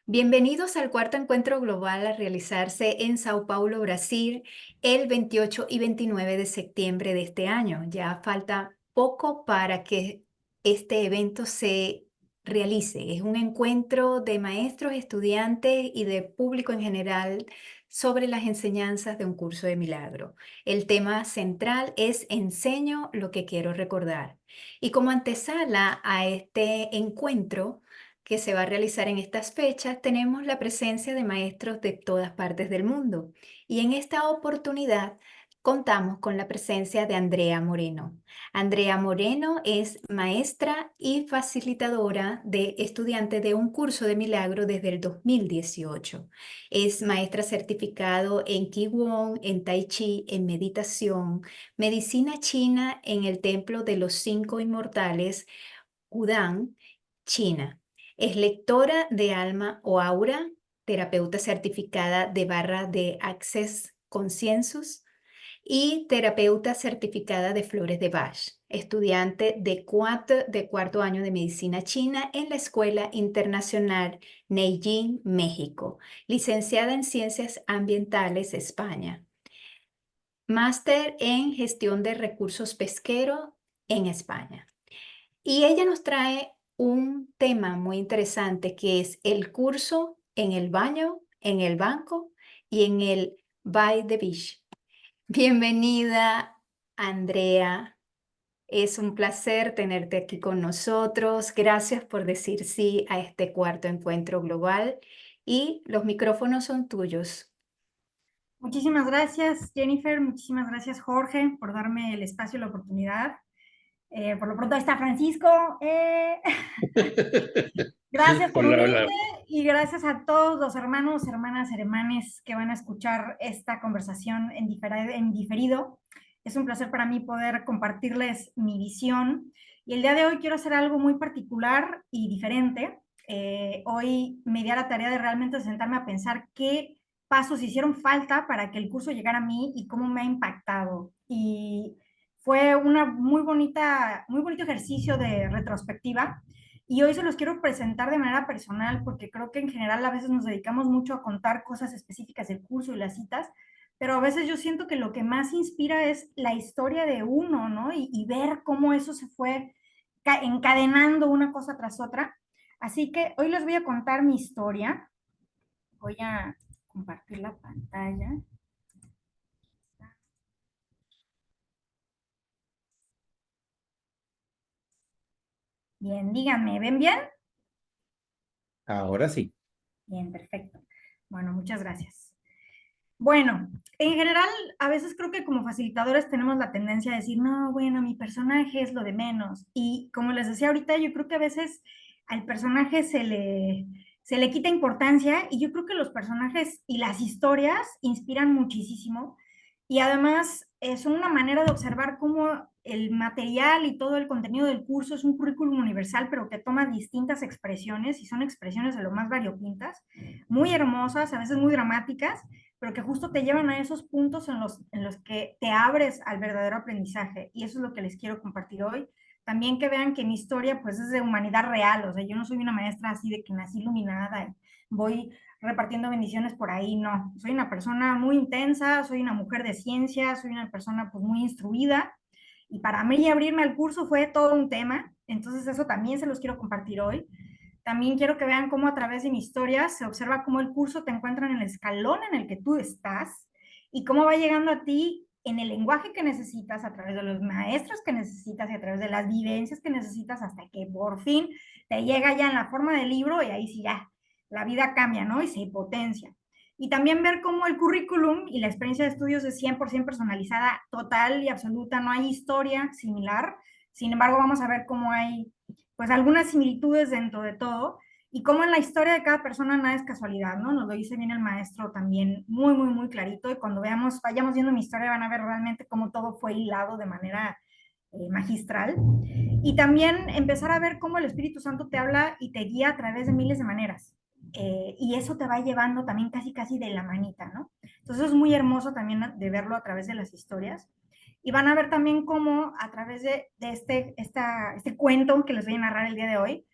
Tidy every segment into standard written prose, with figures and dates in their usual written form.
Bienvenidos al cuarto encuentro global a realizarse en Sao Paulo, Brasil, el 28 y 29 de septiembre de este año. Ya falta poco para que este evento se realice. Es un encuentro de maestros, estudiantes y de público en general sobre las enseñanzas de un curso de milagro. El tema central es Enseño lo que quiero recordar. Y como antesala a este encuentro, que se va a realizar en estas fechas, tenemos la presencia de maestros de todas partes del mundo. Y en esta oportunidad contamos con la presencia de Andrea Moreno. Andrea Moreno es maestra y facilitadora de estudiantes de un curso de milagro desde el 2018. Es maestra certificado en Qigong, en Tai Chi, en meditación, medicina china en el Templo de los Cinco Inmortales, Wudang, China. Es lectora de Alma o Aura, terapeuta certificada de barra de Access Consciensus y terapeuta certificada de flores de Bach. Estudiante de cuarto año de medicina china en la Escuela Internacional Neijing, México. Licenciada en Ciencias Ambientales, España. Máster en Gestión de Recursos Pesqueros en España. Y ella nos trae un tema muy interesante que es el curso en el baño, en el banco y en el by the beach. Bienvenida, Andrea. Es un placer tenerte aquí con nosotros. Gracias por decir sí a este cuarto encuentro global y los micrófonos son tuyos. Muchísimas gracias, Jennifer. Muchísimas gracias, Jorge, por darme el espacio y la oportunidad. Por lo pronto ahí está Francisco. Gracias por Hola, unirte hola. y gracias a todos los hermanos, hermanas, hermanes que van a escuchar esta conversación en diferido. Es un placer para mí poder compartirles mi visión. Y el día de hoy quiero hacer algo muy particular y diferente. Hoy me di a la tarea de realmente sentarme a pensar qué pasos hicieron falta para que el curso llegara a mí y cómo me ha impactado. Y fue una muy bonito ejercicio de retrospectiva y hoy se los quiero presentar de manera personal porque creo que en general a veces nos dedicamos mucho a contar cosas específicas del curso y las citas, pero a veces yo siento que lo que más inspira es la historia de uno, ¿no? Y ver cómo eso se fue encadenando una cosa tras otra. Así que hoy les voy a contar mi historia. Voy a compartir la pantalla. Bien, díganme, ¿ven bien? Ahora sí. Bien, perfecto. Bueno, muchas gracias. Bueno, en general, a veces creo que como facilitadores tenemos la tendencia a decir, no, bueno, mi personaje es lo de menos. Y como les decía ahorita, yo creo que a veces al personaje se le quita importancia y yo creo que los personajes y las historias inspiran muchísimo. Y además son una manera de observar cómo el material y todo el contenido del curso es un currículum universal, pero que toma distintas expresiones y son expresiones de lo más variopintas, muy hermosas, a veces muy dramáticas, pero que justo te llevan a esos puntos en los que te abres al verdadero aprendizaje. Y eso es lo que les quiero compartir hoy. También que vean que mi historia pues es de humanidad real, o sea, yo no soy una maestra así de que nací iluminada y voy repartiendo bendiciones por ahí, no. Soy una persona muy intensa, soy una mujer de ciencia, soy una persona pues muy instruida y para mí abrirme al curso fue todo un tema, entonces eso también se los quiero compartir hoy. También quiero que vean cómo a través de mi historia se observa cómo el curso te encuentra en el escalón en el que tú estás y cómo va llegando a ti en el lenguaje que necesitas, a través de los maestros que necesitas y a través de las vivencias que necesitas hasta que por fin te llega ya en la forma del libro y ahí sí ya la vida cambia, ¿no? Y se potencia. Y también ver cómo el currículum y la experiencia de estudios es 100% personalizada, total y absoluta, no hay historia similar. Sin embargo, vamos a ver cómo hay pues algunas similitudes dentro de todo y cómo en la historia de cada persona nada es casualidad, ¿no? Nos lo dice bien el maestro también muy, muy, muy clarito y cuando vayamos viendo mi historia van a ver realmente cómo todo fue hilado de manera magistral y también empezar a ver cómo el Espíritu Santo te habla y te guía a través de miles de maneras. Y eso te va llevando también casi, casi de la manita, ¿no? Entonces es muy hermoso también de verlo a través de las historias. Y van a ver también cómo a través de este cuento que les voy a narrar el día de hoy,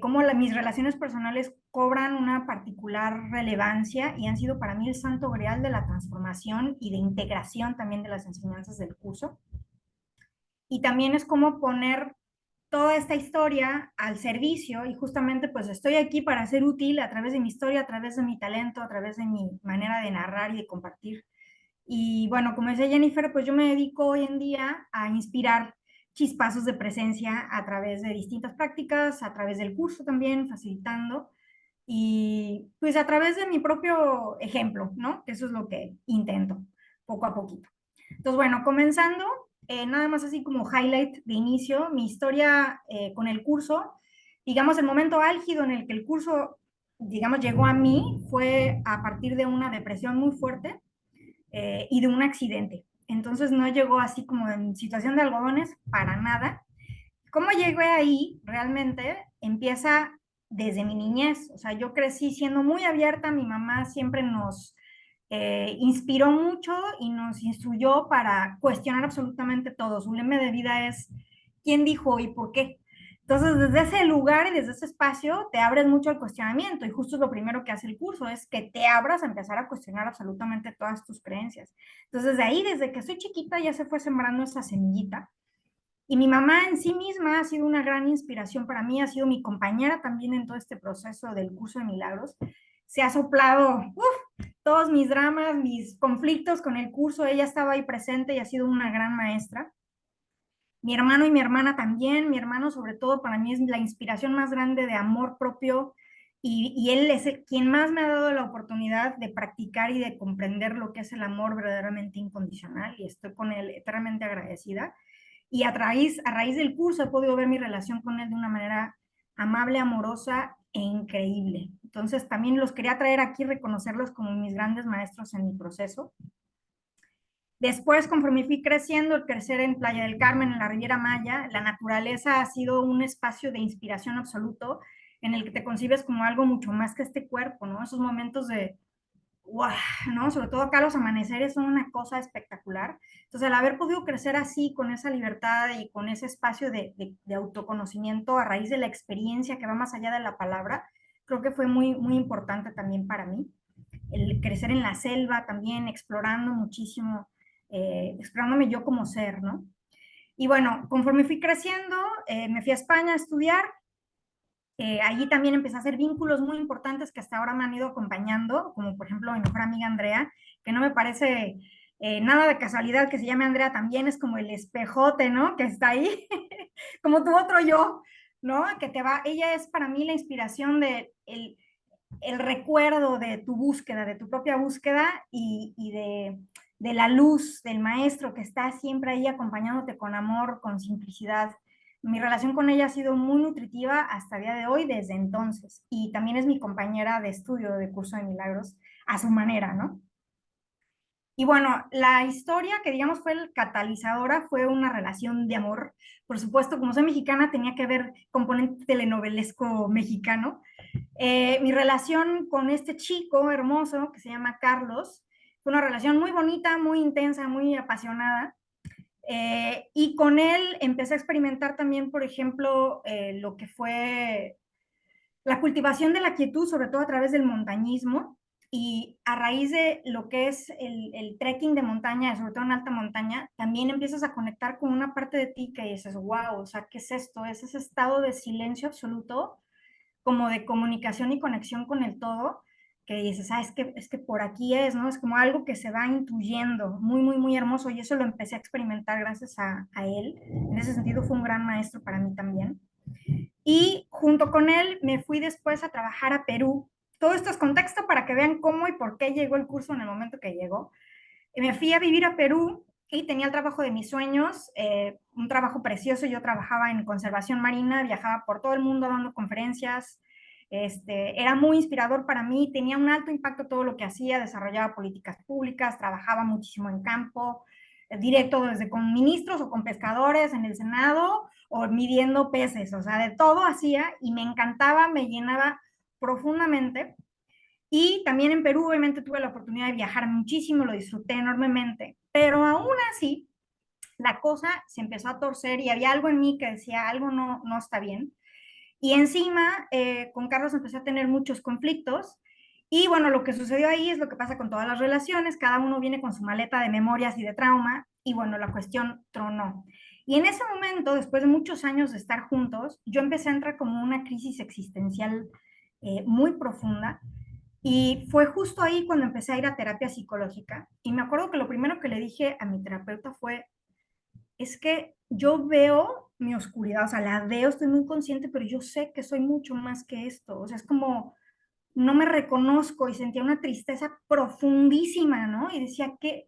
cómo mis relaciones personales cobran una particular relevancia y han sido para mí el santo grial de la transformación y de integración también de las enseñanzas del curso. Y también es como poner toda esta historia al servicio y justamente pues estoy aquí para ser útil a través de mi historia, a través de mi talento, a través de mi manera de narrar y de compartir. Y bueno, como decía Jennifer, pues yo me dedico hoy en día a inspirar chispazos de presencia a través de distintas prácticas, a través del curso también, facilitando, y pues a través de mi propio ejemplo, ¿no? Eso es lo que intento, poco a poquito. Entonces, bueno, comenzando, nada más así como highlight de inicio, mi historia con el curso, digamos, el momento álgido en el que el curso, digamos, llegó a mí fue a partir de una depresión muy fuerte y de un accidente. Entonces no llegó así como en situación de algodones para nada. ¿Cómo llegué ahí? Realmente empieza desde mi niñez. O sea, yo crecí siendo muy abierta, mi mamá siempre nos inspiró mucho y nos instruyó para cuestionar absolutamente todo. Su lema de vida es ¿quién dijo y por qué? Entonces, desde ese lugar y desde ese espacio te abres mucho al cuestionamiento y justo es lo primero que hace el curso, es que te abras a empezar a cuestionar absolutamente todas tus creencias. Entonces, de ahí, desde que soy chiquita, ya se fue sembrando esa semillita. Y mi mamá en sí misma ha sido una gran inspiración para mí, ha sido mi compañera también en todo este proceso del curso de milagros. Se ha soplado todos mis dramas, mis conflictos con el curso, ella estaba ahí presente y ha sido una gran maestra. Mi hermano y mi hermana también, mi hermano sobre todo para mí es la inspiración más grande de amor propio y él es quien más me ha dado la oportunidad de practicar y de comprender lo que es el amor verdaderamente incondicional y estoy con él eternamente agradecida. Y a raíz del curso he podido ver mi relación con él de una manera amable, amorosa e increíble. Entonces también los quería traer aquí, reconocerlos como mis grandes maestros en mi proceso. Después, conforme fui creciendo, el crecer en Playa del Carmen, en la Riviera Maya, la naturaleza ha sido un espacio de inspiración absoluto en el que te concibes como algo mucho más que este cuerpo, ¿no? Esos momentos de, wow, ¿no? Sobre todo acá los amaneceres son una cosa espectacular. Entonces, al haber podido crecer así, con esa libertad y con ese espacio de autoconocimiento a raíz de la experiencia que va más allá de la palabra, creo que fue muy, muy importante también para mí. El crecer en la selva también, explorando muchísimo, explorándome yo como ser, ¿no? Y bueno, conforme fui creciendo, me fui a España a estudiar. Allí también empecé a hacer vínculos muy importantes que hasta ahora me han ido acompañando, como por ejemplo mi mejor amiga Andrea, que no me parece nada de casualidad que se llame Andrea, también es como el espejote, ¿no? Que está ahí, como tu otro yo, ¿no? Que te va, ella es para mí la inspiración de el recuerdo de tu búsqueda, de tu propia búsqueda y de la luz del maestro que está siempre ahí acompañándote con amor, con simplicidad. Mi relación con ella ha sido muy nutritiva hasta el día de hoy, desde entonces. Y también es mi compañera de estudio de curso de milagros a su manera, ¿no? Y bueno, la historia que digamos fue el catalizadora fue una relación de amor. Por supuesto, como soy mexicana, tenía que haber componente telenovelesco mexicano. Mi relación con este chico hermoso que se llama Carlos fue una relación muy bonita, muy intensa, muy apasionada. Y con él empecé a experimentar también, por ejemplo, lo que fue la cultivación de la quietud, sobre todo a través del montañismo. Y a raíz de lo que es el trekking de montaña, sobre todo en alta montaña, también empiezas a conectar con una parte de ti que dices, wow, o sea, ¿qué es esto? Es ese estado de silencio absoluto, como de comunicación y conexión con el todo, que dices, ah, es que por aquí es, ¿no? Es como algo que se va intuyendo, muy, muy, muy hermoso, y eso lo empecé a experimentar gracias a él. En ese sentido fue un gran maestro para mí también. Y junto con él me fui después a trabajar a Perú. Todo esto es contexto para que vean cómo y por qué llegó el curso en el momento que llegó. Me fui a vivir a Perú y tenía el trabajo de mis sueños, un trabajo precioso. Yo trabajaba en conservación marina, viajaba por todo el mundo dando conferencias. Era muy inspirador para mí, tenía un alto impacto todo lo que hacía, desarrollaba políticas públicas, trabajaba muchísimo en campo, directo desde con ministros o con pescadores en el Senado o midiendo peces, o sea, de todo hacía y me encantaba, me llenaba profundamente. Y también en Perú, obviamente, tuve la oportunidad de viajar muchísimo, lo disfruté enormemente, pero aún así, la cosa se empezó a torcer y había algo en mí que decía, algo no está bien. Y encima, con Carlos empecé a tener muchos conflictos. Y bueno, lo que sucedió ahí es lo que pasa con todas las relaciones, cada uno viene con su maleta de memorias y de trauma, y bueno, la cuestión tronó. Y en ese momento, después de muchos años de estar juntos, yo empecé a entrar como una crisis existencial muy profunda, y fue justo ahí cuando empecé a ir a terapia psicológica. Y me acuerdo que lo primero que le dije a mi terapeuta fue, es que yo veo mi oscuridad, o sea, la veo, estoy muy consciente, pero yo sé que soy mucho más que esto. O sea, es como, no me reconozco y sentía una tristeza profundísima, ¿no? Y decía, ¿qué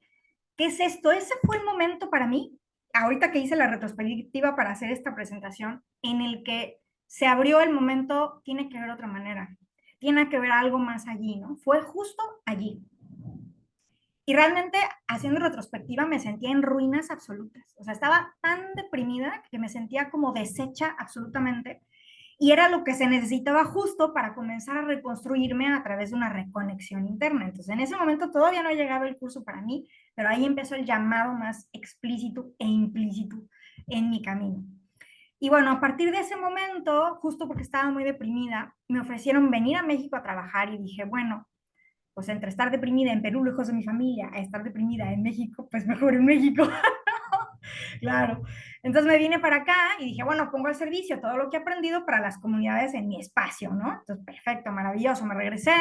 es esto? Ese fue el momento para mí, ahorita que hice la retrospectiva para hacer esta presentación, en el que se abrió el momento, tiene que ver otra manera, tiene que ver algo más allí, ¿no? Fue justo allí. Y realmente, haciendo retrospectiva, me sentía en ruinas absolutas. O sea, estaba tan deprimida que me sentía como deshecha absolutamente. Y era lo que se necesitaba justo para comenzar a reconstruirme a través de una reconexión interna. Entonces, en ese momento todavía no llegaba el curso para mí, pero ahí empezó el llamado más explícito e implícito en mi camino. Y bueno, a partir de ese momento, justo porque estaba muy deprimida, me ofrecieron venir a México a trabajar y dije, bueno, pues entre estar deprimida en Perú, lejos de mi familia, a estar deprimida en México, pues mejor en México. Claro. Entonces me vine para acá y dije, bueno, pongo al servicio todo lo que he aprendido para las comunidades en mi espacio, ¿no? Entonces, perfecto, maravilloso, me regresé,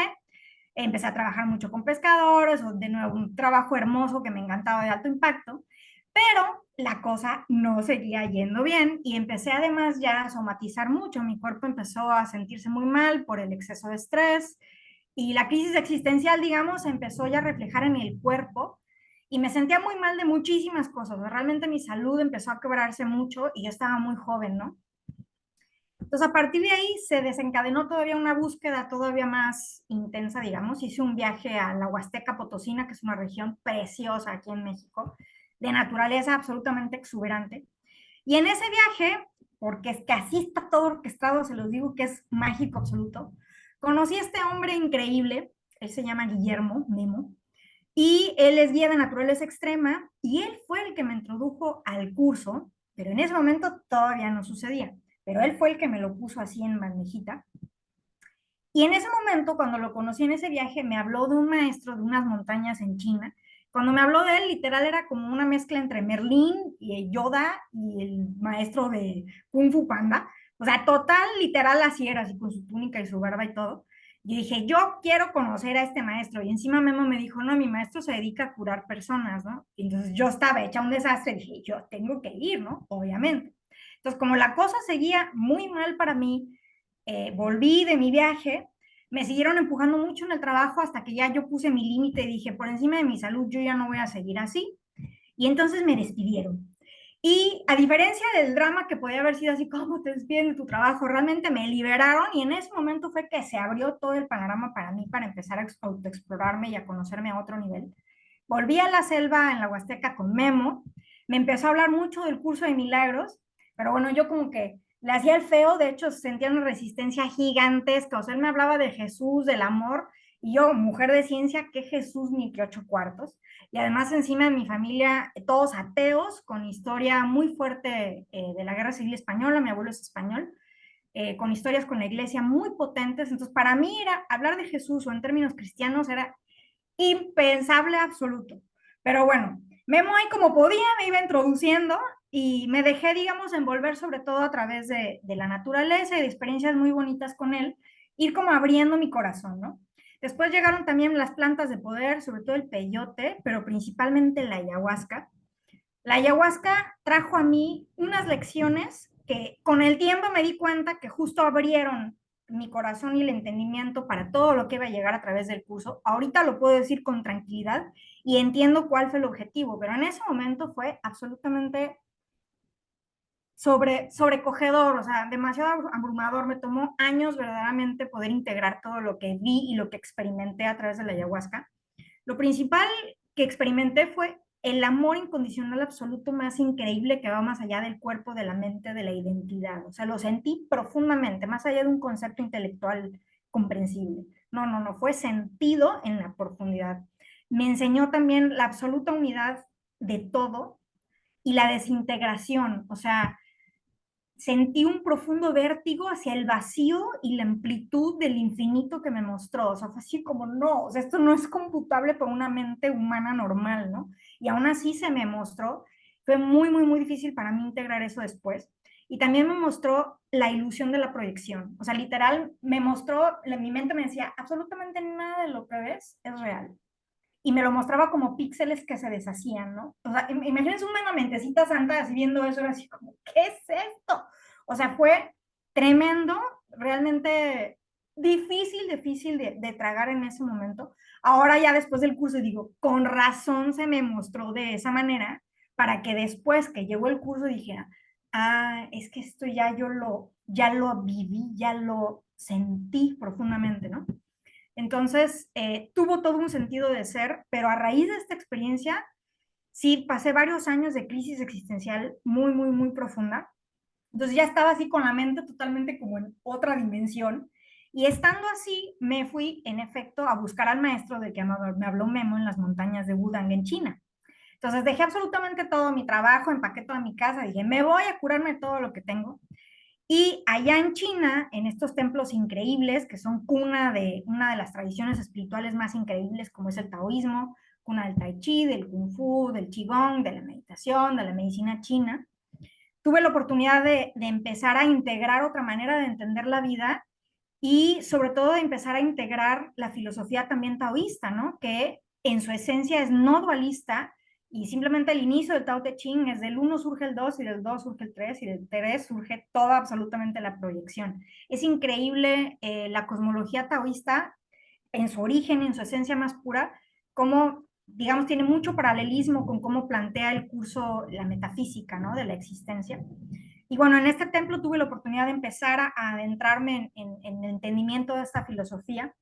empecé a trabajar mucho con pescadores, de nuevo un trabajo hermoso que me encantaba de alto impacto, pero la cosa no seguía yendo bien y empecé además ya a somatizar mucho, mi cuerpo empezó a sentirse muy mal por el exceso de estrés y la crisis existencial, digamos, se empezó ya a reflejar en el cuerpo y me sentía muy mal de muchísimas cosas. Realmente mi salud empezó a quebrarse mucho y yo estaba muy joven, ¿no? Entonces, a partir de ahí se desencadenó todavía una búsqueda todavía más intensa, digamos. Hice un viaje a la Huasteca Potosina, que es una región preciosa aquí en México, de naturaleza absolutamente exuberante. Y en ese viaje, porque es que así está todo orquestado, se los digo que es mágico absoluto, conocí a este hombre increíble, él se llama Guillermo Memo, y él es guía de naturaleza extrema, y él fue el que me introdujo al curso, pero en ese momento todavía no sucedía, pero él fue el que me lo puso así en bandejita. Y en ese momento, cuando lo conocí en ese viaje, me habló de un maestro de unas montañas en China. Cuando me habló de él, literal era como una mezcla entre Merlín y Yoda y el maestro de Kung Fu Panda. O sea, total, literal, así era, así con su túnica y su barba y todo. Y dije, yo quiero conocer a este maestro. Y encima Memo me dijo, no, mi maestro se dedica a curar personas, ¿no? Y entonces yo estaba hecha un desastre. Dije, yo tengo que ir, ¿no? Obviamente. Entonces, como la cosa seguía muy mal para mí, volví de mi viaje, me siguieron empujando mucho en el trabajo hasta que ya yo puse mi límite y dije, por encima de mi salud, yo ya no voy a seguir así. Y entonces me despidieron. Y a diferencia del drama que podía haber sido así, ¿cómo te despiden de tu trabajo? Realmente me liberaron y en ese momento fue que se abrió todo el panorama para mí para empezar a autoexplorarme y a conocerme a otro nivel. Volví a la selva en la Huasteca con Memo, me empezó a hablar mucho del curso de milagros, pero bueno, yo como que le hacía el feo, de hecho sentía una resistencia gigantesca, o sea, él me hablaba de Jesús, del amor, y yo, mujer de ciencia, ¿qué Jesús ni qué ocho cuartos? Y además encima de mi familia, todos ateos, con historia muy fuerte de la Guerra Civil Española, mi abuelo es español, con historias con la iglesia muy potentes, entonces para mí era hablar de Jesús o en términos cristianos era impensable absoluto. Pero bueno, Memo ahí como podía me iba introduciendo y me dejé, digamos, envolver sobre todo a través de la naturaleza y de experiencias muy bonitas con él, ir como abriendo mi corazón, ¿no? Después llegaron también las plantas de poder, sobre todo el peyote, pero principalmente la ayahuasca. La ayahuasca trajo a mí unas lecciones que con el tiempo me di cuenta que justo abrieron mi corazón y el entendimiento para todo lo que iba a llegar a través del curso. Ahorita lo puedo decir con tranquilidad y entiendo cuál fue el objetivo, pero en ese momento fue absolutamente sobrecogedor, o sea, demasiado abrumador. Me tomó años verdaderamente poder integrar todo lo que vi y lo que experimenté a través de la ayahuasca. Lo principal que experimenté fue el amor incondicional absoluto más increíble que va más allá del cuerpo, de la mente, de la identidad. O sea, lo sentí profundamente, más allá de un concepto intelectual comprensible. No, no, no, fue sentido en la profundidad. Me enseñó también la absoluta unidad de todo y la desintegración. O sea, sentí un profundo vértigo hacia el vacío y la amplitud del infinito que me mostró. O sea, fue así como, no, o sea, esto no es computable por una mente humana normal, ¿no? Y aún así se me mostró. Fue muy, muy, muy difícil para mí integrar eso después. Y también me mostró la ilusión de la proyección. O sea, literal, me mostró, mi mente me decía, absolutamente nada de lo que ves es real, y me lo mostraba como píxeles que se deshacían, ¿no? O sea, imagínense una mentecita santa así viendo eso, era así como, ¿qué es esto? O sea, fue tremendo, realmente difícil de tragar en ese momento. Ahora ya después del curso digo, con razón se me mostró de esa manera, para que después que llegó el curso dijera, ah, es que esto ya lo viví, ya lo sentí profundamente, ¿no? Entonces, tuvo todo un sentido de ser, pero a raíz de esta experiencia, sí, pasé varios años de crisis existencial muy, muy, muy profunda. Entonces ya estaba así con la mente totalmente como en otra dimensión. Y estando así, me fui, en efecto, a buscar al maestro de que me habló Memo en las montañas de Wudang en China. Entonces dejé absolutamente todo mi trabajo, empaqué toda mi casa, dije, me voy a curarme todo lo que tengo. Y allá en China, en estos templos increíbles, que son cuna de una de las tradiciones espirituales más increíbles, como es el taoísmo, cuna del tai chi, del kung fu, del qigong, de la meditación, de la medicina china, tuve la oportunidad de empezar a integrar otra manera de entender la vida y sobre todo de empezar a integrar la filosofía también taoísta, ¿no? Que en su esencia es no dualista, y simplemente el inicio del Tao Te Ching es del uno surge el 2 y del 2 surge el 3 y del 3 surge toda absolutamente la proyección. Es increíble la cosmología taoísta en su origen, en su esencia más pura, cómo, digamos, tiene mucho paralelismo con cómo plantea el curso la metafísica, ¿no? De la existencia. Y bueno, en este templo tuve la oportunidad de empezar a adentrarme en el entendimiento de esta filosofía,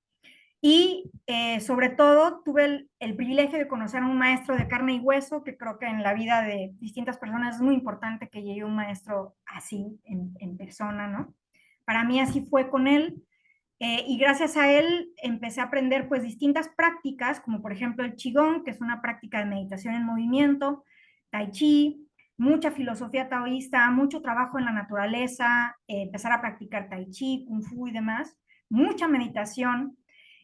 y sobre todo tuve el privilegio de conocer a un maestro de carne y hueso, que creo que en la vida de distintas personas es muy importante que llegue un maestro así en persona, ¿no? Para mí así fue con él. Y gracias a él empecé a aprender pues distintas prácticas, como por ejemplo el Qigong, que es una práctica de meditación en movimiento, Tai Chi, mucha filosofía taoísta, mucho trabajo en la naturaleza, empezar a practicar Tai Chi, Kung Fu y demás, mucha meditación.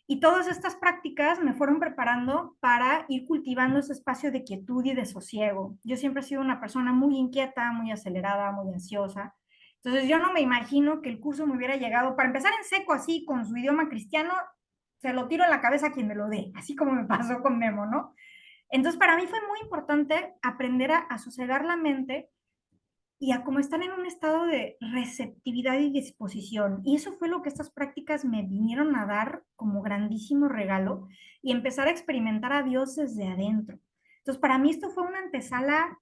Y todas estas prácticas me fueron preparando para ir cultivando ese espacio de quietud y de sosiego. Yo siempre he sido una persona muy inquieta, muy acelerada, muy ansiosa. Entonces yo no me imagino que el curso me hubiera llegado, para empezar en seco así, con su idioma cristiano, se lo tiro en la cabeza a quien me lo dé, así como me pasó con Memo, ¿no? Entonces para mí fue muy importante aprender a sosegar la mente y a como estar en un estado de receptividad y disposición. Y eso fue lo que estas prácticas me vinieron a dar como grandísimo regalo, y empezar a experimentar a Dios desde adentro. Entonces para mí esto fue una antesala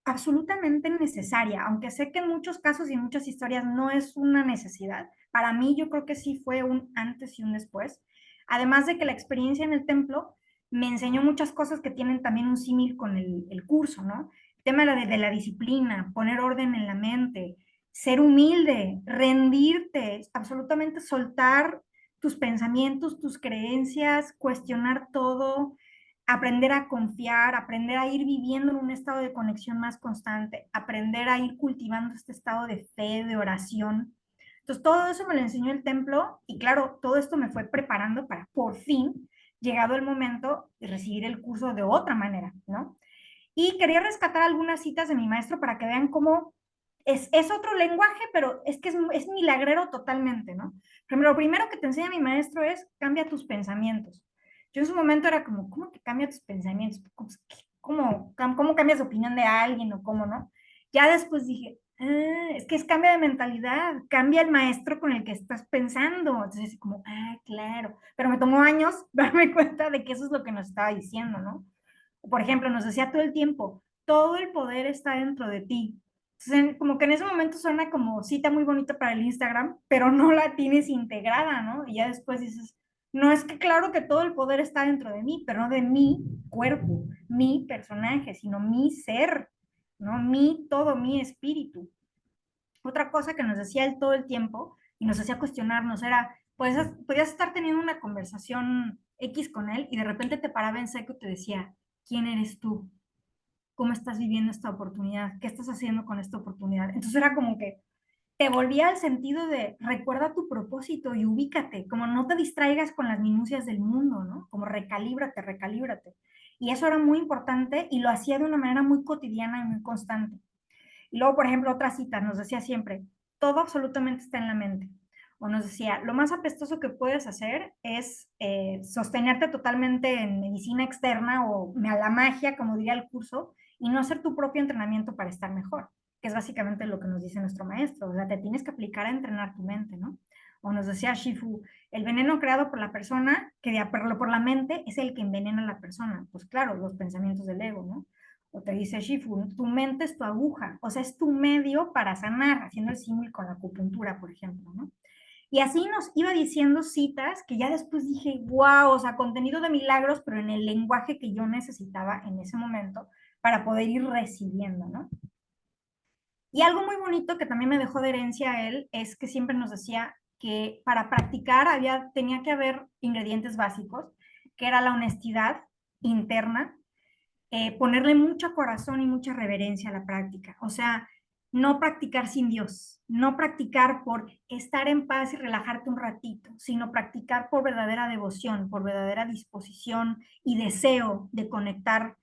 absolutamente necesaria, aunque sé que en muchos casos y en muchas historias no es una necesidad. Para mí yo creo que sí fue un antes y un después. Además de que la experiencia en el templo me enseñó muchas cosas que tienen también un símil con el curso, ¿no? El tema de la disciplina, poner orden en la mente, ser humilde, rendirte, absolutamente soltar tus pensamientos, tus creencias, cuestionar todo, aprender a confiar, aprender a ir viviendo en un estado de conexión más constante, aprender a ir cultivando este estado de fe, de oración. Entonces, todo eso me lo enseñó el templo, y claro, todo esto me fue preparando para por fin, llegado el momento, de recibir el curso de otra manera, ¿no? Y quería rescatar algunas citas de mi maestro para que vean cómo es otro lenguaje, pero es que es milagrero totalmente, ¿no? Primero, lo primero que te enseña mi maestro es cambia tus pensamientos. Yo en su momento era como, ¿cómo que cambia tus pensamientos? ¿Cómo cambias de opinión de alguien o cómo no? Ya después dije, ah, es que es cambio de mentalidad, cambia el maestro con el que estás pensando. Entonces, como, ah, claro. Pero me tomó años darme cuenta de que eso es lo que nos estaba diciendo, ¿no? Por ejemplo, nos decía todo el tiempo, todo el poder está dentro de ti. Entonces, como que en ese momento suena como cita muy bonita para el Instagram, pero no la tienes integrada, ¿no? Y ya después dices, no, es que claro que todo el poder está dentro de mí, pero no de mi cuerpo, mi personaje, sino mi ser, ¿no? Mi todo, mi espíritu. Otra cosa que nos decía él todo el tiempo y nos hacía cuestionarnos era, pues, podías estar teniendo una conversación X con él y de repente te paraba en seco y te decía, ¿quién eres tú? cómo estás viviendo esta oportunidad, qué estás haciendo con esta oportunidad. Entonces era como que te volvía al sentido de recuerda tu propósito y ubícate, como no te distraigas con las minucias del mundo, ¿no? Como recalíbrate, recalíbrate. Y eso era muy importante y lo hacía de una manera muy cotidiana y muy constante. Y luego, por ejemplo, otra cita nos decía siempre, todo absolutamente está en la mente. O nos decía, lo más apestoso que puedes hacer es sostenerte totalmente en medicina externa o a la magia, como diría el curso, y no hacer tu propio entrenamiento para estar mejor, que es básicamente lo que nos dice nuestro maestro. O sea, te tienes que aplicar a entrenar tu mente, ¿no? O nos decía Shifu, el veneno creado por la persona, por la mente, es el que envenena a la persona. Pues claro, los pensamientos del ego, ¿no? O te dice Shifu, tu mente es tu aguja, o sea, es tu medio para sanar, haciendo el símil con la acupuntura, por ejemplo, ¿no? Y así nos iba diciendo citas que ya después dije, wow, o sea, contenido de milagros, pero en el lenguaje que yo necesitaba en ese momento para poder ir recibiendo, ¿no? Y algo muy bonito que también me dejó de herencia a él es que siempre nos decía que para practicar tenía que haber ingredientes básicos, que era la honestidad interna, ponerle mucho corazón y mucha reverencia a la práctica. O sea, no practicar sin Dios, no practicar por estar en paz y relajarte un ratito, sino practicar por verdadera devoción, por verdadera disposición y deseo de conectar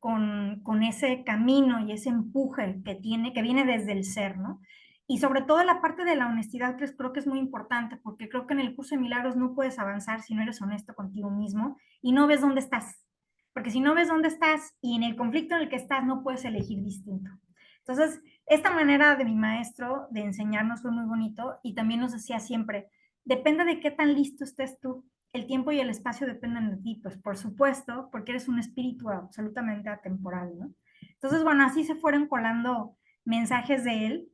con ese camino y ese empuje que viene desde el ser, ¿no? Y sobre todo la parte de la honestidad, pues creo que es muy importante, porque creo que en el curso de milagros no puedes avanzar si no eres honesto contigo mismo y no ves dónde estás, porque si no ves dónde estás y en el conflicto en el que estás, no puedes elegir distinto. Entonces, esta manera de mi maestro de enseñarnos fue muy bonito y también nos decía siempre, depende de qué tan listo estés tú. El tiempo y el espacio dependen de ti, pues por supuesto, porque eres un espíritu absolutamente atemporal, ¿no? Entonces, bueno, así se fueron colando mensajes de él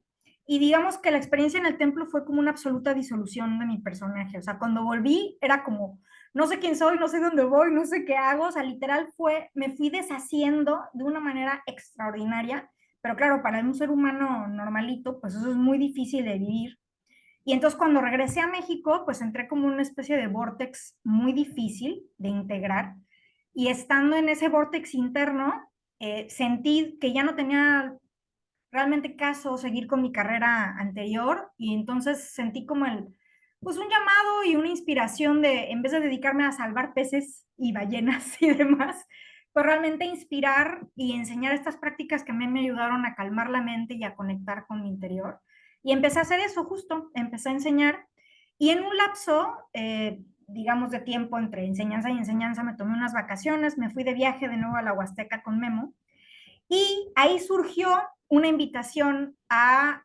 y digamos que la experiencia en el templo fue como una absoluta disolución de mi personaje. O sea, cuando volví era como, no sé quién soy, no sé dónde voy, no sé qué hago. O sea, literal me fui deshaciendo de una manera extraordinaria. Pero claro, para un ser humano normalito, pues eso es muy difícil de vivir. Y entonces cuando regresé a México, pues entré como una especie de vortex muy difícil de integrar. Y estando en ese vortex interno, sentí que ya no tenía realmente caso seguir con mi carrera anterior y entonces sentí como pues un llamado y una inspiración de, en vez de dedicarme a salvar peces y ballenas y demás, pues realmente inspirar y enseñar estas prácticas que a mí me ayudaron a calmar la mente y a conectar con mi interior. Y empecé a hacer eso justo, empecé a enseñar y en un lapso, digamos, de tiempo entre enseñanza y enseñanza, me tomé unas vacaciones, me fui de viaje de nuevo a la Huasteca con Memo y ahí surgió una invitación a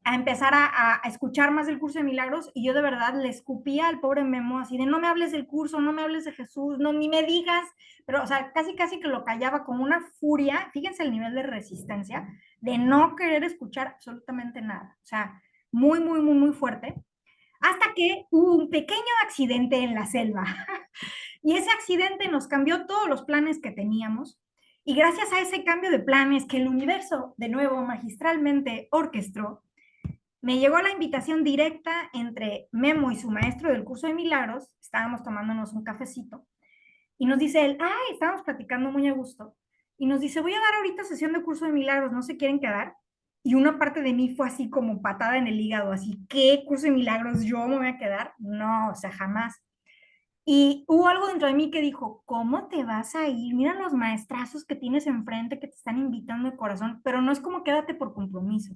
empezar a escuchar más del curso de milagros y yo de verdad le escupía al pobre Memo así de no me hables del curso, no me hables de Jesús, no, ni me digas, pero o sea, casi casi que lo callaba con una furia, fíjense el nivel de resistencia, de no querer escuchar absolutamente nada, o sea, muy, muy, muy, muy fuerte, hasta que hubo un pequeño accidente en la selva. Y ese accidente nos cambió todos los planes que teníamos. Y gracias a ese cambio de planes que el universo, de nuevo, magistralmente orquestó, me llegó la invitación directa entre Memo y su maestro del curso de milagros. Estábamos tomándonos un cafecito. Y nos dice él, ay, estábamos platicando muy a gusto. Y nos dice, voy a dar ahorita sesión de curso de milagros, ¿no se quieren quedar? Y una parte de mí fue así como patada en el hígado, así, ¿qué curso de milagros yo me voy a quedar? No, o sea, jamás. Y hubo algo dentro de mí que dijo, ¿cómo te vas a ir? Mira los maestrazos que tienes enfrente que te están invitando de corazón, pero no es como quédate por compromiso,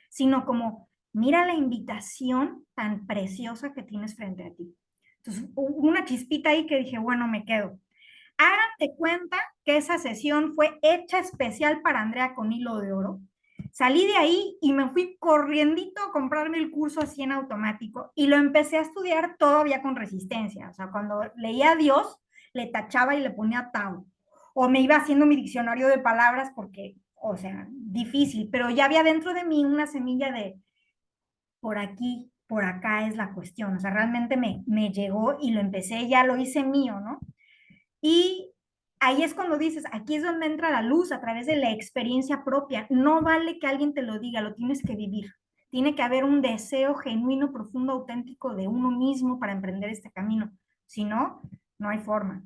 sino como mira la invitación tan preciosa que tienes frente a ti. Entonces, hubo una chispita ahí que dije, bueno, me quedo. Háganse cuenta que esa sesión fue hecha especial para Andrea con hilo de oro. Salí de ahí y me fui corriendito a comprarme el curso así en automático y lo empecé a estudiar todavía con resistencia. O sea, cuando leía a Dios, le tachaba y le ponía Tao. O me iba haciendo mi diccionario de palabras porque, o sea, difícil, pero ya había dentro de mí una semilla de por aquí, por acá es la cuestión. O sea, realmente me llegó y lo empecé, ya lo hice mío, ¿no? Y ahí es cuando dices, aquí es donde entra la luz a través de la experiencia propia. No vale que alguien te lo diga, lo tienes que vivir. Tiene que haber un deseo genuino, profundo, auténtico de uno mismo para emprender este camino. Si no, no hay forma.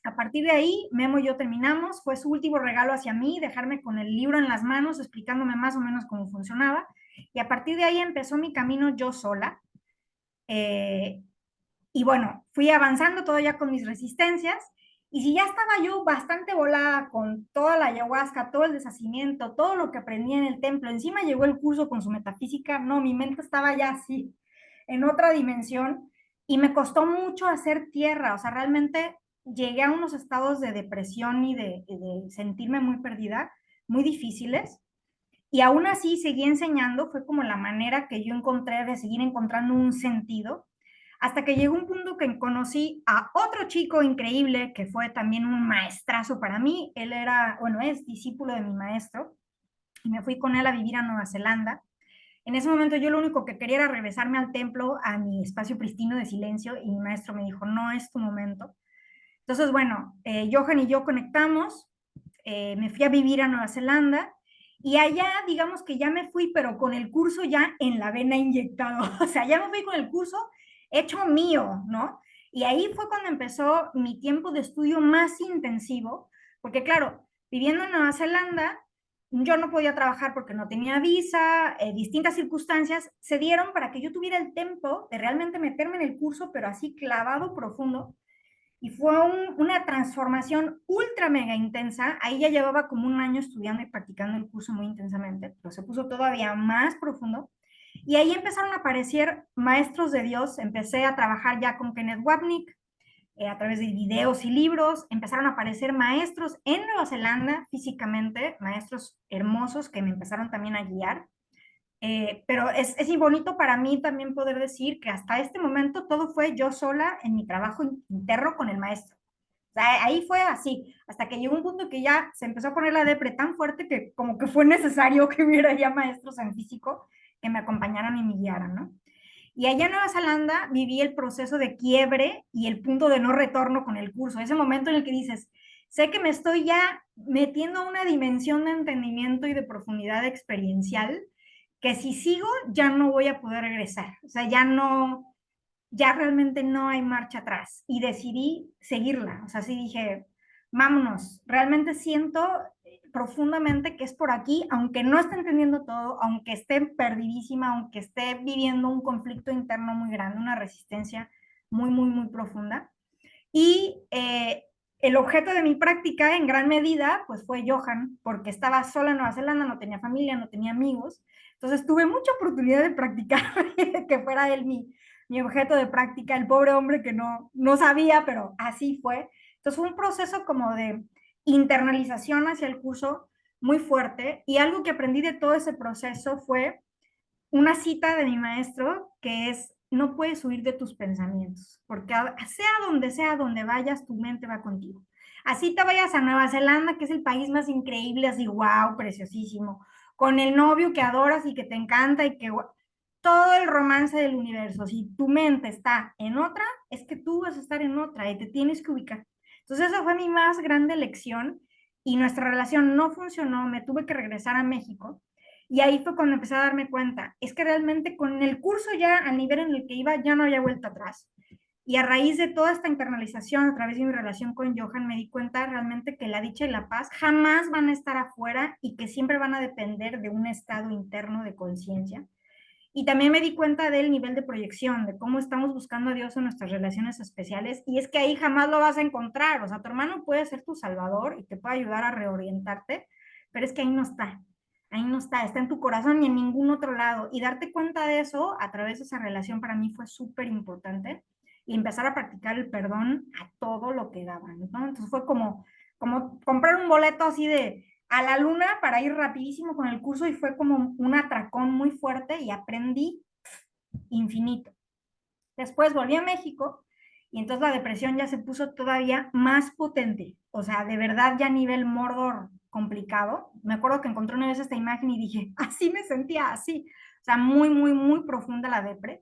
A partir de ahí, Memo y yo terminamos. Fue su último regalo hacia mí, dejarme con el libro en las manos, explicándome más o menos cómo funcionaba. Y a partir de ahí empezó mi camino yo sola. Eh, y bueno, fui avanzando todavía con mis resistencias. Y si ya estaba yo bastante volada con toda la ayahuasca, todo el deshacimiento, todo lo que aprendí en el templo, encima llegó el curso con su metafísica, no, mi mente estaba ya así, en otra dimensión, y me costó mucho hacer tierra, o sea, realmente llegué a unos estados de depresión y de sentirme muy perdida, muy difíciles, y aún así seguí enseñando, fue como la manera que yo encontré de seguir encontrando un sentido, hasta que llegó un punto que conocí a otro chico increíble que fue también un maestrazo para mí. Él era, bueno, es discípulo de mi maestro y me fui con él a vivir a Nueva Zelanda. En ese momento yo lo único que quería era regresarme al templo, a mi espacio pristino de silencio y mi maestro me dijo, no es tu momento. Entonces, bueno, Johan y yo conectamos, me fui a vivir a Nueva Zelanda y allá, digamos que ya me fui, pero con el curso ya en la vena inyectado. O sea, ya me fui con el curso hecho mío, ¿no? Y ahí fue cuando empezó mi tiempo de estudio más intensivo, porque claro, viviendo en Nueva Zelanda, yo no podía trabajar porque no tenía visa, distintas circunstancias se dieron para que yo tuviera el tiempo de realmente meterme en el curso, pero así clavado profundo, y fue una transformación ultra mega intensa. Ahí ya llevaba como un año estudiando y practicando el curso muy intensamente, pero se puso todavía más profundo. Y ahí empezaron a aparecer maestros de Dios. Empecé a trabajar ya con Kenneth Wapnick, a través de videos y libros. Empezaron a aparecer maestros en Nueva Zelanda físicamente, maestros hermosos que me empezaron también a guiar. Pero es bonito para mí también poder decir que hasta este momento todo fue yo sola en mi trabajo interno con el maestro. O sea, ahí fue así, hasta que llegó un punto que ya se empezó a poner la depre tan fuerte que como que fue necesario que hubiera ya maestros en físico que me acompañaran y me guiaran, ¿no? Y allá en Nueva Zelanda viví el proceso de quiebre y el punto de no retorno con el curso, ese momento en el que dices, sé que me estoy ya metiendo a una dimensión de entendimiento y de profundidad experiencial que si sigo ya no voy a poder regresar, o sea, ya no, ya realmente no hay marcha atrás y decidí seguirla, o sea, sí dije, vámonos, realmente siento profundamente que es por aquí, aunque no esté entendiendo todo, aunque esté perdidísima, aunque esté viviendo un conflicto interno muy grande, una resistencia muy, muy, muy profunda. Y el objeto de mi práctica en gran medida pues fue Johan, porque estaba sola en Nueva Zelanda, no tenía familia, no tenía amigos, entonces tuve mucha oportunidad de practicar, que fuera él mi objeto de práctica, el pobre hombre que no sabía, pero así fue. Entonces fue un proceso como de internalización hacia el curso muy fuerte y algo que aprendí de todo ese proceso fue una cita de mi maestro que es, no puedes huir de tus pensamientos, porque sea donde vayas, tu mente va contigo. Así te vayas a Nueva Zelanda, que es el país más increíble, así, wow, preciosísimo, con el novio que adoras y que te encanta y que todo el romance del universo, si tu mente está en otra, es que tú vas a estar en otra y te tienes que ubicar. Entonces esa fue mi más grande lección y nuestra relación no funcionó, me tuve que regresar a México y ahí fue cuando empecé a darme cuenta, es que realmente con el curso ya al nivel en el que iba ya no había vuelta atrás. Y a raíz de toda esta internalización a través de mi relación con Johan me di cuenta realmente que la dicha y la paz jamás van a estar afuera y que siempre van a depender de un estado interno de conciencia. Y también me di cuenta del nivel de proyección, de cómo estamos buscando a Dios en nuestras relaciones especiales. Y es que ahí jamás lo vas a encontrar. O sea, tu hermano puede ser tu salvador y te puede ayudar a reorientarte, pero es que ahí no está. Ahí no está, está en tu corazón y en ningún otro lado. Y darte cuenta de eso a través de esa relación para mí fue súper importante. Y empezar a practicar el perdón a todo lo que daban, ¿no? Entonces fue como comprar un boleto así de, a la luna para ir rapidísimo con el curso y fue como un atracón muy fuerte y aprendí infinito. Después volví a México y entonces la depresión ya se puso todavía más potente, o sea, de verdad ya a nivel Mordor complicado. Me acuerdo que encontré una vez esta imagen y dije, así me sentía, así, o sea, muy, muy, muy profunda la depre.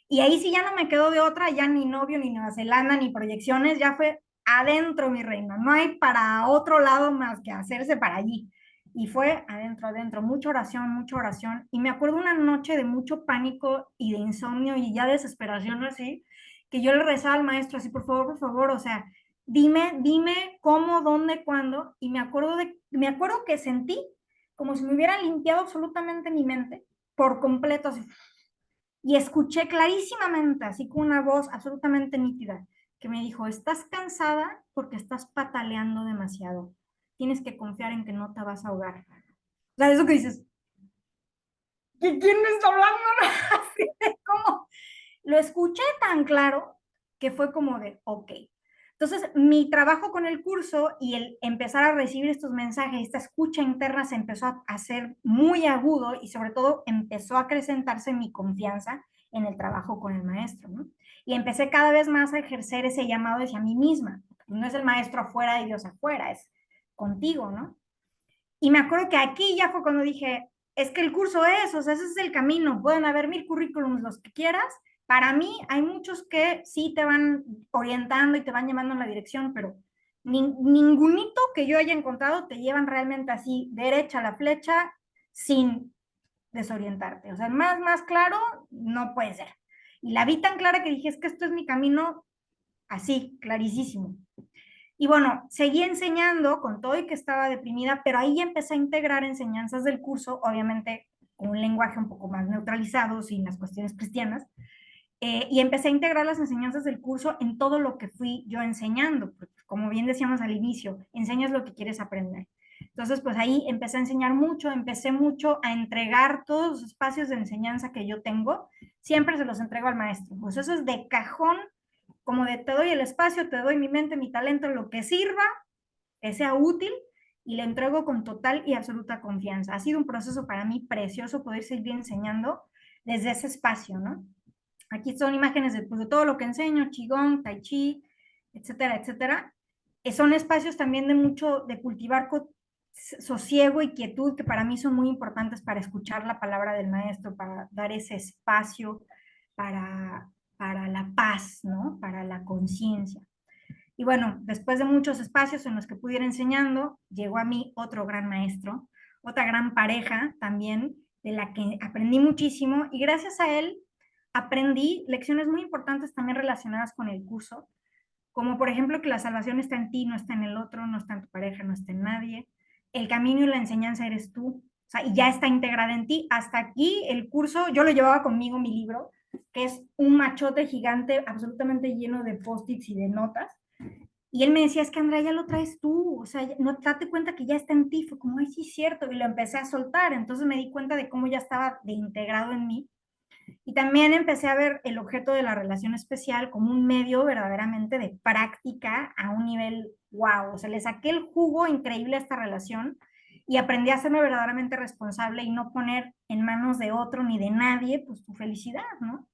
Y ahí sí ya no me quedó de otra, ya ni novio, ni Nueva Zelanda, ni proyecciones, ya fue adentro, mi reina. No hay para otro lado más que hacerse para allí. Y fue adentro, adentro, mucha oración, mucha oración. Y me acuerdo una noche de mucho pánico y de insomnio y ya desesperación así, que yo le rezaba al maestro así, por favor, o sea, dime cómo, dónde, cuándo, y me acuerdo que sentí como si me hubieran limpiado absolutamente mi mente por completo, así, y escuché clarísimamente, así con una voz absolutamente nítida, que me dijo, estás cansada porque estás pataleando demasiado. Tienes que confiar en que no te vas a ahogar. O sea, eso que dices, ¿quién me está hablando? Así de como, lo escuché tan claro que fue como de, ok. Entonces, mi trabajo con el curso y el empezar a recibir estos mensajes, esta escucha interna se empezó a hacer muy agudo y sobre todo empezó a acrecentarse mi confianza en el trabajo con el maestro, ¿no? Y empecé cada vez más a ejercer ese llamado hacia mí misma. No es el maestro afuera y Dios afuera, es contigo, ¿no? Y me acuerdo que aquí ya fue cuando dije, es que el curso es, o sea, ese es el camino, pueden haber 1000 currículums, los que quieras. Para mí hay muchos que sí te van orientando y te van llevando en la dirección, pero ningunito que yo haya encontrado te llevan realmente así, derecha a la flecha, sin desorientarte. O sea, más claro no puede ser. Y la vi tan clara que dije, es que esto es mi camino así, clarísimo. Y bueno, seguí enseñando con todo y que estaba deprimida, pero ahí empecé a integrar enseñanzas del curso, obviamente con un lenguaje un poco más neutralizado, sin las cuestiones cristianas, y empecé a integrar las enseñanzas del curso en todo lo que fui yo enseñando, porque como bien decíamos al inicio, enseñas lo que quieres aprender. Entonces, pues ahí empecé a enseñar mucho, empecé mucho a entregar todos los espacios de enseñanza que yo tengo, siempre se los entrego al maestro. Pues eso es de cajón, como de te doy el espacio, te doy mi mente, mi talento, lo que sirva, que sea útil, y le entrego con total y absoluta confianza. Ha sido un proceso para mí precioso poder seguir enseñando desde ese espacio, ¿no? Aquí son imágenes de, pues, de todo lo que enseño, Qigong, Tai Chi, etcétera, etcétera. Son espacios también de mucho, de cultivar sosiego y quietud, que para mí son muy importantes para escuchar la palabra del maestro, para dar ese espacio para la paz, ¿no? Para la conciencia. Y bueno, después de muchos espacios en los que pudiera enseñando, llegó a mí otro gran maestro, otra gran pareja también, de la que aprendí muchísimo y gracias a él aprendí lecciones muy importantes también relacionadas con el curso, como por ejemplo que la salvación está en ti, no está en el otro, no está en tu pareja, no está en nadie. El camino y la enseñanza eres tú, o sea, y ya está integrada en ti. Hasta aquí el curso, yo lo llevaba conmigo, mi libro, que es un machote gigante absolutamente lleno de post-its y de notas. Y él me decía, es que Andrea, ya lo traes tú, o sea, no date cuenta que ya está en ti. Fue como, ay, sí, es cierto. Y lo empecé a soltar. Entonces me di cuenta de cómo ya estaba de integrado en mí. Y también empecé a ver el objeto de la relación especial como un medio verdaderamente de práctica a un nivel wow. O sea, le saqué el jugo increíble a esta relación y aprendí a hacerme verdaderamente responsable y no poner en manos de otro ni de nadie, pues tu felicidad, ¿no?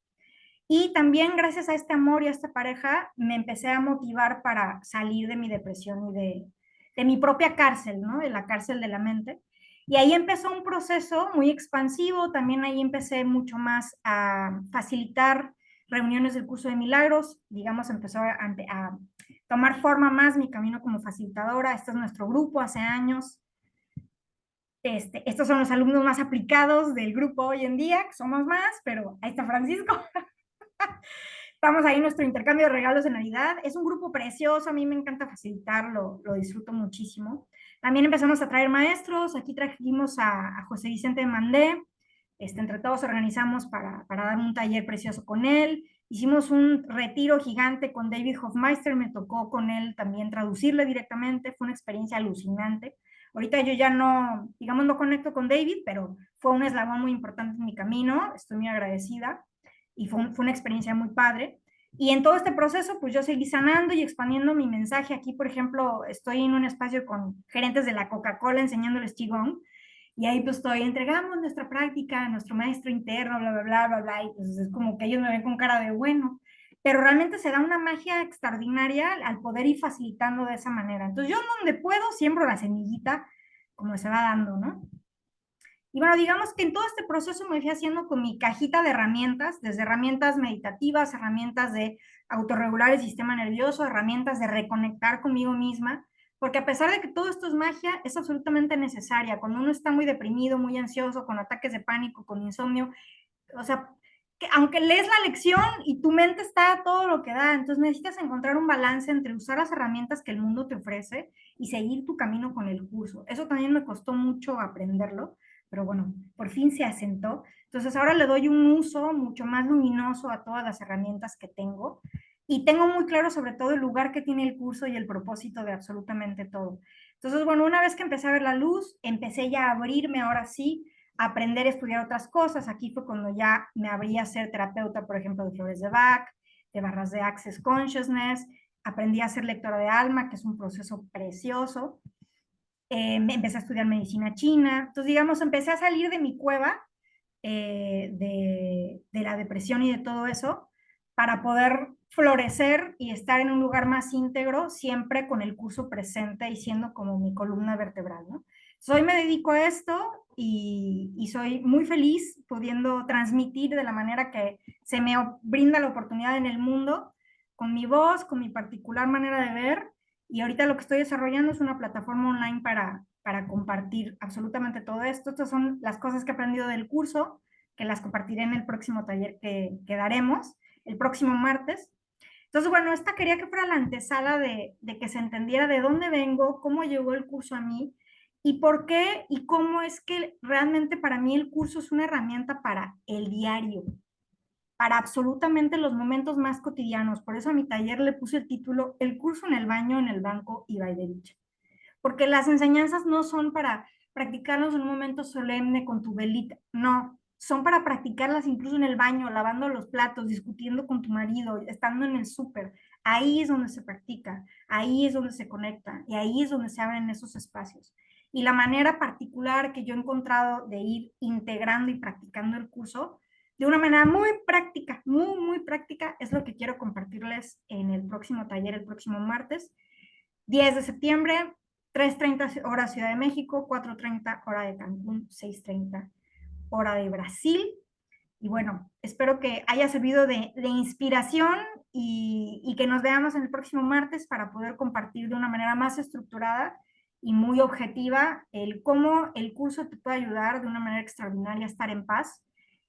Y también gracias a este amor y a esta pareja me empecé a motivar para salir de mi depresión y de mi propia cárcel, ¿no? De la cárcel de la mente. Y ahí empezó un proceso muy expansivo, también ahí empecé mucho más a facilitar reuniones del curso de milagros, digamos, empezó a tomar forma más mi camino como facilitadora. Este es nuestro grupo hace años. Estos son los alumnos más aplicados del grupo hoy en día, que somos más, pero ahí está Francisco. Estamos ahí en nuestro intercambio de regalos de Navidad. Es un grupo precioso, a mí me encanta facilitarlo, lo disfruto muchísimo. También empezamos a traer maestros, aquí trajimos a José Vicente Mandé, entre todos organizamos para dar un taller precioso con él. Hicimos un retiro gigante con David Hofmeister, me tocó con él también traducirle directamente, fue una experiencia alucinante. Ahorita yo ya no, digamos, no conecto con David, pero fue un eslabón muy importante en mi camino, estoy muy agradecida y fue una experiencia muy padre. Y en todo este proceso, pues yo seguí sanando y expandiendo mi mensaje. Aquí, por ejemplo, estoy en un espacio con gerentes de la Coca-Cola enseñándoles Qigong. Y ahí pues estoy, entregamos nuestra práctica a nuestro maestro interno, bla, bla, bla, bla, bla. Y pues es como que ellos me ven con cara de bueno. Pero realmente se da una magia extraordinaria al poder ir facilitando de esa manera. Entonces yo donde puedo siembro la semillita como se va dando, ¿no? Y bueno, digamos que en todo este proceso me fui haciendo con mi cajita de herramientas, desde herramientas meditativas, herramientas de autorregular el sistema nervioso, herramientas de reconectar conmigo misma, porque a pesar de que todo esto es magia, es absolutamente necesaria. Cuando uno está muy deprimido, muy ansioso, con ataques de pánico, con insomnio, o sea, que aunque lees la lección y tu mente está a todo lo que da, entonces necesitas encontrar un balance entre usar las herramientas que el mundo te ofrece y seguir tu camino con el curso. Eso también me costó mucho aprenderlo, pero bueno, por fin se asentó. Entonces ahora le doy un uso mucho más luminoso a todas las herramientas que tengo y tengo muy claro sobre todo el lugar que tiene el curso y el propósito de absolutamente todo. Entonces, bueno, una vez que empecé a ver la luz, empecé ya a abrirme ahora sí, a aprender a estudiar otras cosas. Aquí fue cuando ya me abrí a ser terapeuta, por ejemplo, de flores de Bach, de barras de Access Consciousness, aprendí a ser lectora de alma, que es un proceso precioso. Empecé a estudiar medicina china. Entonces, digamos, empecé a salir de mi cueva de la depresión y de todo eso para poder florecer y estar en un lugar más íntegro, siempre con el curso presente y siendo como mi columna vertebral, ¿no? Hoy me dedico a esto y soy muy feliz pudiendo transmitir de la manera que se me brinda la oportunidad en el mundo, con mi voz, con mi particular manera de ver. Y ahorita lo que estoy desarrollando es una plataforma online para compartir absolutamente todo esto. Estas son las cosas que he aprendido del curso, que las compartiré en el próximo taller que daremos, el próximo martes. Entonces, bueno, esta quería que fuera la antesala de que se entendiera de dónde vengo, cómo llegó el curso a mí y por qué y cómo es que realmente para mí el curso es una herramienta para el diario, para absolutamente los momentos más cotidianos. Por eso a mi taller le puse el título El curso en el baño, en el banco y Baidelich. Porque las enseñanzas no son para practicarlos en un momento solemne con tu velita, no, son para practicarlas incluso en el baño, lavando los platos, discutiendo con tu marido, estando en el súper. Ahí es donde se practica, ahí es donde se conecta y ahí es donde se abren esos espacios. Y la manera particular que yo he encontrado de ir integrando y practicando el curso de una manera muy práctica, muy, muy práctica, es lo que quiero compartirles en el próximo taller, el próximo martes, 10 de septiembre, 3:30 hora Ciudad de México, 4:30 hora de Cancún, 6:30 hora de Brasil. Y bueno, espero que haya servido de inspiración y que nos veamos en el próximo martes para poder compartir de una manera más estructurada y muy objetiva el cómo el curso te puede ayudar de una manera extraordinaria a estar en paz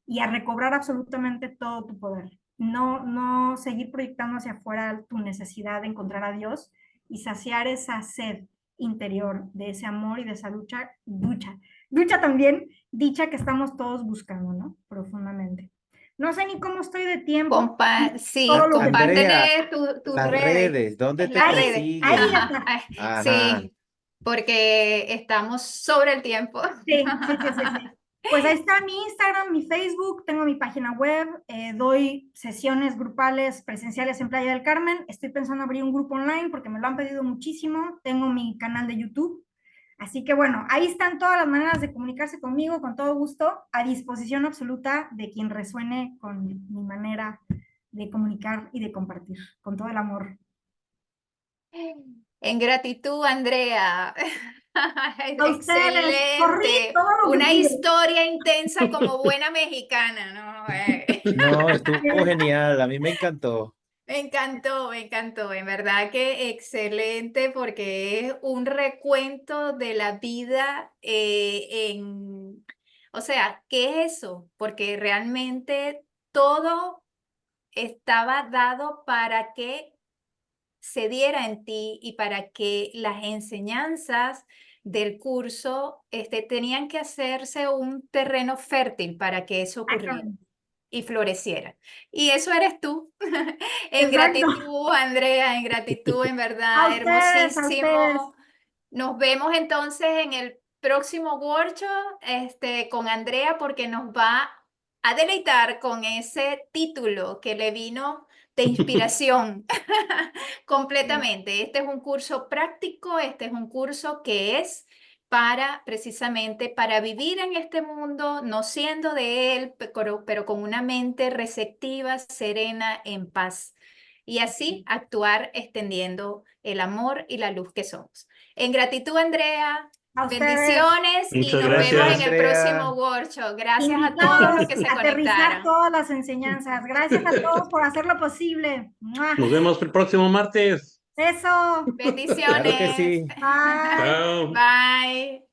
y a recobrar absolutamente todo tu poder. No seguir proyectando hacia afuera tu necesidad de encontrar a Dios y saciar esa sed interior de ese amor y de esa lucha también, dicha que estamos todos buscando, ¿no? Profundamente. No sé ni cómo estoy de tiempo, todo Sí, lo que tengo. Andrea, compártele tus las redes, redes, ¿dónde te las Ahí, redes. ahí consiguen? Ajá, está. Ajá. sí, porque estamos sobre el tiempo. Sí. Pues ahí está mi Instagram, mi Facebook, tengo mi página web, doy sesiones grupales presenciales en Playa del Carmen. Estoy pensando abrir un grupo online porque me lo han pedido muchísimo. Tengo mi canal de YouTube. Así que bueno, ahí están todas las maneras de comunicarse conmigo con todo gusto, a disposición absoluta de quien resuene con mi manera de comunicar y de compartir, con todo el amor. En gratitud, Andrea. A ustedes, corrí Excelente. todo lo que Una pude. historia intensa como buena mexicana, ¿no? No, estuvo genial, a mí me encantó. Me encantó, en verdad que excelente porque es un recuento de la vida o sea, ¿qué es eso? Porque realmente todo estaba dado para que se diera en ti y para que las enseñanzas del curso tenían que hacerse un terreno fértil para que eso ocurriera Exactamente. y floreciera. Y eso eres tú. En Exacto. gratitud, Andrea, en gratitud, en A verdad, ustedes, a ustedes. hermosísimo. Nos vemos entonces en el próximo workshop con Andrea porque nos va a deleitar con ese título que le vino de inspiración completamente. Este es un curso práctico, este es un curso que es para precisamente para vivir en este mundo, no siendo de él, pero con una mente receptiva, serena, en paz. Y así actuar extendiendo el amor y la luz que somos. En gratitud, Andrea, A ustedes. bendiciones y Muchas nos vemos Gracias, en el gracias. próximo Andrea. workshop. Gracias a todos los Invitados que se a aterrizar conectaron. todas las enseñanzas. Gracias a todos por hacerlo posible. ¡Mua! Nos vemos el próximo martes. Eso. Claro que Bendiciones. sí. Bye. Chao. Bye.